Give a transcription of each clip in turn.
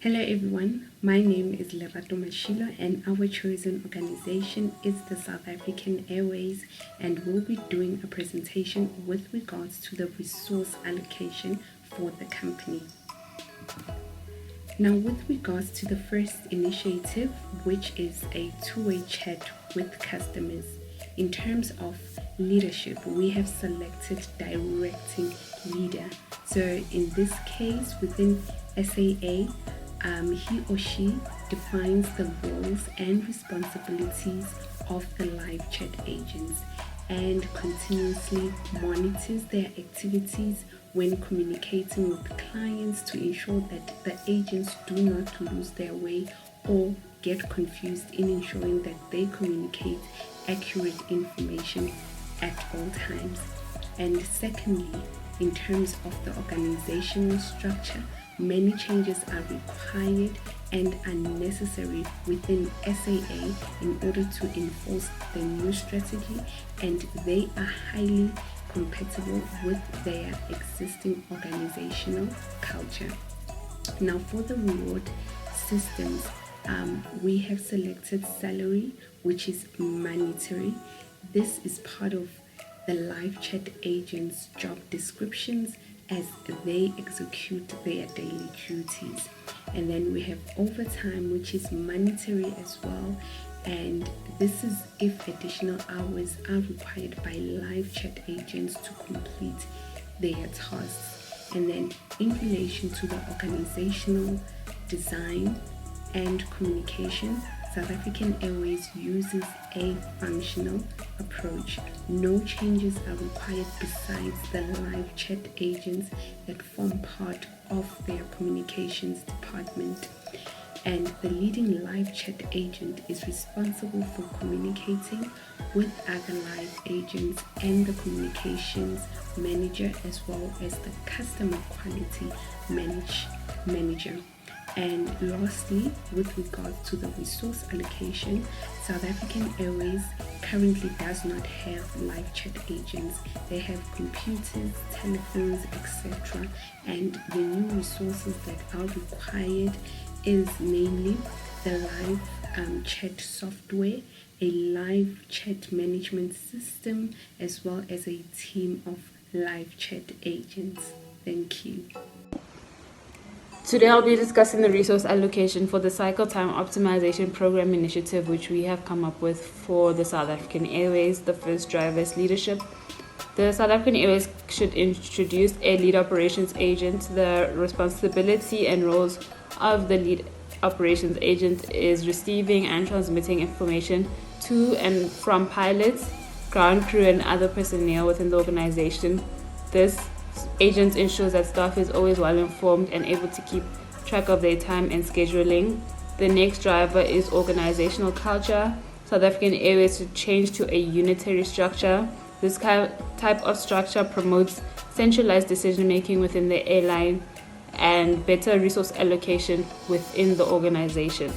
Hello everyone, my name is Lerato Mashilo and our chosen organization is the South African Airways, and we'll be doing a presentation with regards to the resource allocation for the company. Now, with regards to the first initiative, which is a two-way chat with customers, in terms of leadership, we have selected directing leader. So in this case, within SAA, he or she defines the roles and responsibilities of the live chat agents and continuously monitors their activities when communicating with clients to ensure that the agents do not lose their way or get confused, in ensuring that they communicate accurate information at all times. And secondly, in terms of the organizational structure, many changes are required and are necessary within SAA in order to enforce the new strategy, and they are highly compatible with their existing organizational culture. Now, for the reward systems, we have selected salary, which is mandatory. This is part of the live chat agents' job descriptions as they execute their daily duties. And then we have overtime, which is mandatory as well, and this is if additional hours are required by live chat agents to complete their tasks. And then in relation to the organizational design and communication, South African Airways uses a functional approach. No changes are required besides the live chat agents that form part of their communications department. And the leading live chat agent is responsible for communicating with other live agents and the communications manager, as well as the customer quality manager. And lastly, with regards to the resource allocation, South African Airways currently does not have live chat agents. They have computers, telephones, etc. And the new resources that are required is namely the live chat software, a live chat management system, as well as a team of live chat agents. Thank you. Today I'll be discussing the resource allocation for the cycle time optimization program initiative, which we have come up with for the South African Airways. The first driver is leadership. The South African Airways should introduce a lead operations agent. The responsibility and roles of the lead operations agent is receiving and transmitting information to and from pilots, ground crew, and other personnel within the organization. This agent ensures that staff is always well informed and able to keep track of their time and scheduling. The next driver is organizational culture. South African Airways should change to a unitary structure. This type of structure promotes centralized decision making within the airline and better resource allocation within the organization.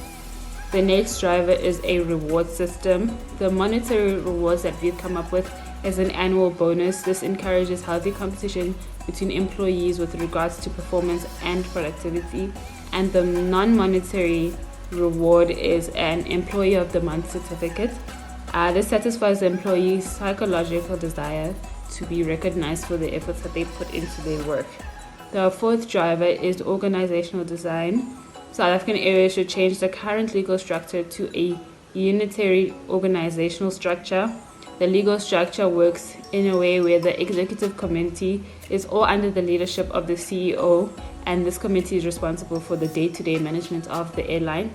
The next driver is a reward system. The monetary rewards that we've come up with is an annual bonus. This encourages healthy competition between employees with regards to performance and productivity. And the non-monetary reward is an Employee of the Month certificate. This satisfies the employee's psychological desire to be recognized for the efforts that they put into their work. The fourth driver is organizational design. South African Airways should change the current legal structure to a unitary organizational structure. The legal structure works in a way where the executive committee is all under the leadership of the CEO, and this committee is responsible for the day-to-day management of the airline.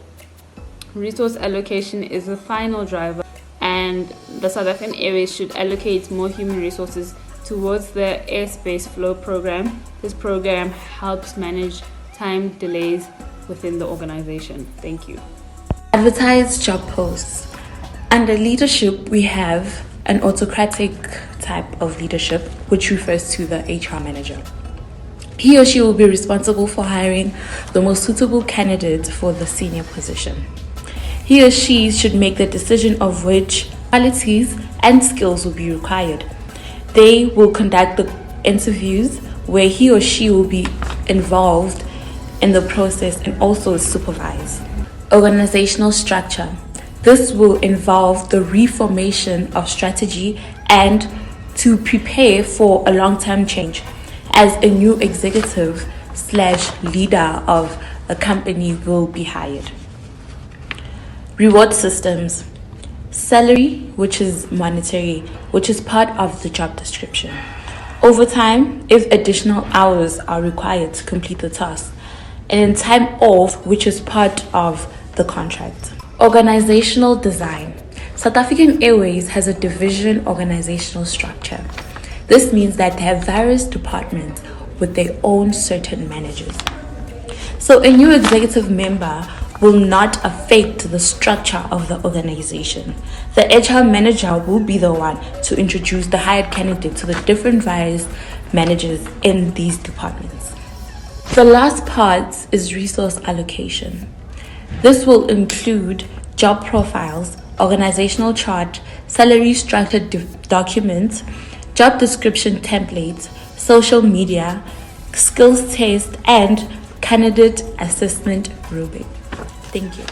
Resource allocation is the final driver, and the South African Airways should allocate more human resources towards the airspace flow program. This program helps manage time delays within the organization. Thank you. Advertise job posts. Under leadership, we have an autocratic type of leadership, which refers to the HR manager. He or she will be responsible for hiring the most suitable candidate for the senior position. He or she should make the decision of which qualities and skills will be required. They will conduct the interviews where he or she will be involved in the process and also supervise. Organizational structure. This will involve the reformation of strategy and to prepare for a long-term change as a new executive / leader of a company will be hired. Reward systems. Salary, which is monetary, which is part of the job description. Overtime, if additional hours are required to complete the task. And then time off, which is part of the contract. Organizational design. South African Airways has a division organizational structure. This means that they have various departments with their own certain managers. So a new executive member will not affect the structure of the organization. The HR manager will be the one to introduce the hired candidate to the different various managers in these departments. The last part is resource allocation. This will include job profiles, organizational chart, salary structure documents, job description templates, social media, skills test, and candidate assessment rubric. Thank you.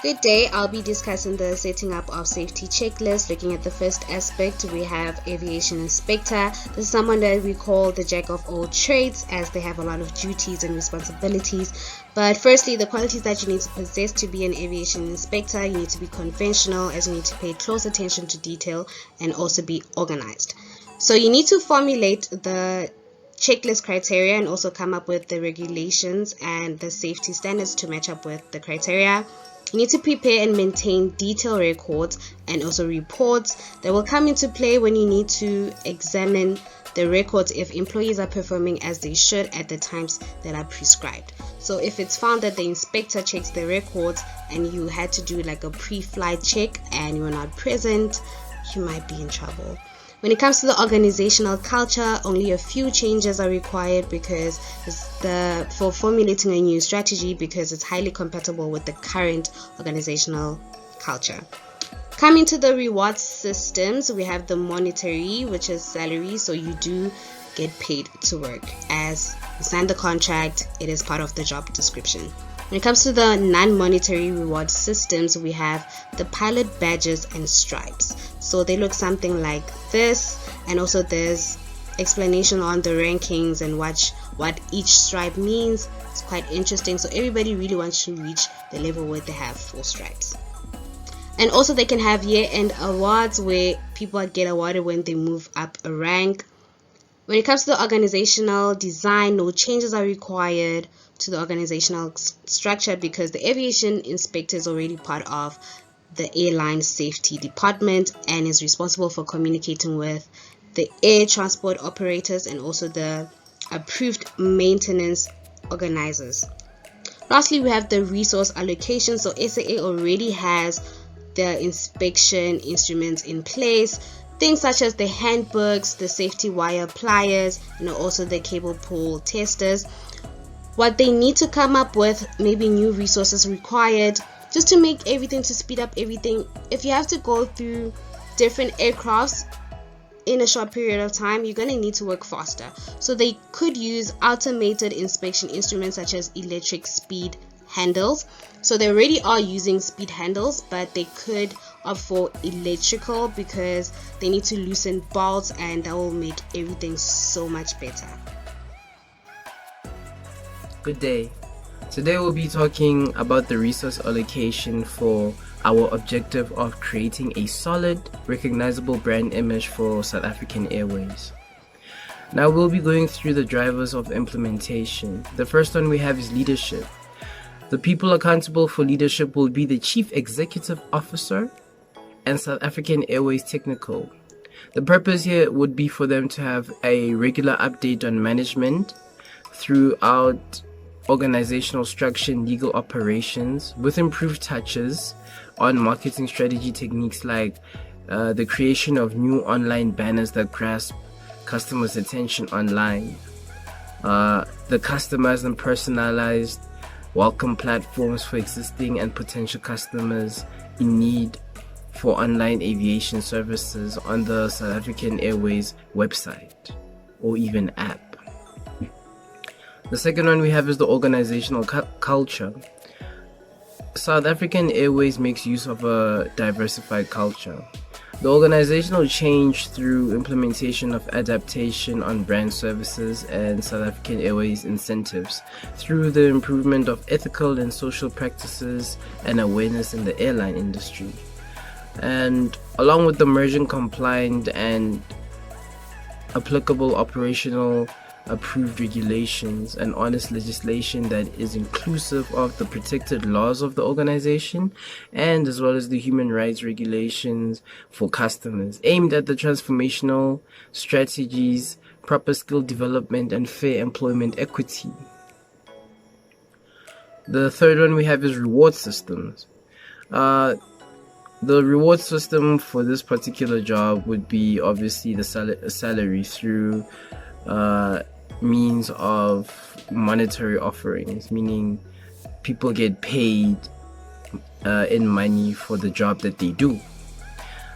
Good day. I'll be discussing the setting up of safety checklist. Looking at the first aspect, we have aviation inspector. This is someone that we call the jack of all trades, as they have a lot of duties and responsibilities. But firstly, the qualities that you need to possess to be an aviation inspector: you need to be conventional, as you need to pay close attention to detail and also be organized. So you need to formulate the checklist criteria and also come up with the regulations and the safety standards to match up with the criteria. You need to prepare and maintain detailed records and also reports that will come into play when you need to examine the records if employees are performing as they should at the times that are prescribed. So if it's found that the inspector checks the records and you had to do like a pre-flight check and you're not present, you might be in trouble. When it comes to the organizational culture, only a few changes are required because for formulating a new strategy, because it's highly compatible with the current organizational culture. Coming to the reward systems, we have the monetary, which is salary, so you do get paid to work. As you sign the contract, it is part of the job description. When it comes to the non-monetary reward systems, we have the pilot badges and stripes. So they look something like this, and also there's explanation on the rankings and what each stripe means. It's quite interesting. So everybody really wants to reach the level where they have 4 stripes. And also they can have year-end awards where people get awarded when they move up a rank. When it comes to the organizational design, no changes are required to the organizational structure because the aviation inspector is already part of the airline safety department and is responsible for communicating with the air transport operators and also the approved maintenance organizers. Lastly, we have the resource allocation. So SAA already has the inspection instruments in place, things such as the handbooks, the safety wire pliers, and also the cable pull testers. What they need to come up with, maybe new resources required, just to make everything, to speed up everything. If you have to go through different aircrafts in a short period of time, you're going to need to work faster. So they could use automated inspection instruments such as electric speed handles. So they already are using speed handles, but they could opt for electrical because they need to loosen bolts, and that will make everything so much better. Good day. Today we'll be talking about the resource allocation for our objective of creating a solid, recognizable brand image for South African Airways. Now we'll be going through the drivers of implementation. The first one we have is leadership. The people accountable for leadership will be the Chief Executive Officer and South African Airways Technical. The purpose here would be for them to have a regular update on management throughout organizational structure and legal operations, with improved touches on marketing strategy techniques like the creation of new online banners that grasp customers' attention online, the customized and personalized welcome platforms for existing and potential customers in need for online aviation services on the South African Airways website or even app. The second one we have is the organizational culture. South African Airways makes use of a diversified culture. The organizational change through implementation of adaptation on brand services and South African Airways incentives through the improvement of ethical and social practices and awareness in the airline industry. And along with the merging compliant and applicable operational approved regulations and honest legislation that is inclusive of the protected laws of the organization, and as well as the human rights regulations for customers, aimed at the transformational strategies, proper skill development, and fair employment equity. The third one we have is reward systems. The reward system for this particular job would be obviously the salary through means of monetary offerings, meaning people get paid in money for the job that they do.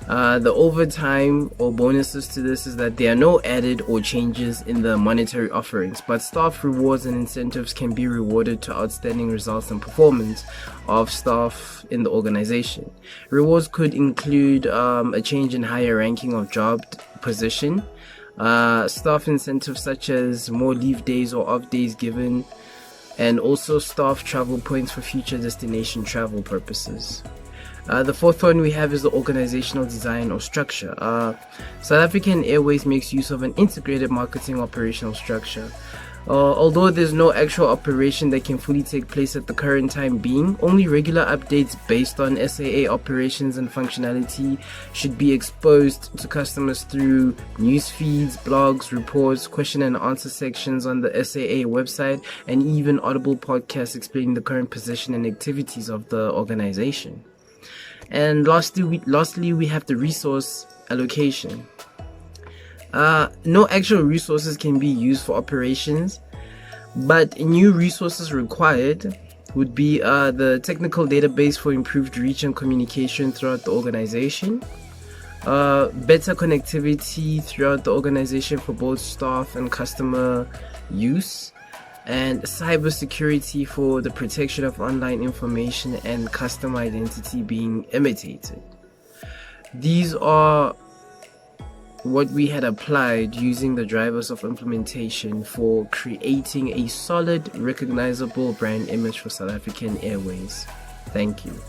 The overtime or bonuses to this is that there are no added or changes in the monetary offerings, but staff rewards and incentives can be rewarded to outstanding results and performance of staff in the organization. Rewards could include a change in higher ranking of job position, staff incentives such as more leave days or off days given, and also staff travel points for future destination travel purposes. The fourth one we have is the organizational design or structure. South African Airways makes use of an integrated marketing operational structure. Although there's no actual operation that can fully take place at the current time being, only regular updates based on SAA operations and functionality should be exposed to customers through news feeds, blogs, reports, question and answer sections on the SAA website, and even audible podcasts explaining the current position and activities of the organization. And lastly, we have the resource allocation. No actual resources can be used for operations, but new resources required would be the technical database for improved reach and communication throughout the organization, better connectivity throughout the organization for both staff and customer use, and cybersecurity for the protection of online information and customer identity being imitated. These are what we had applied using the drivers of implementation for creating a solid, recognizable brand image for South African Airways. Thank you.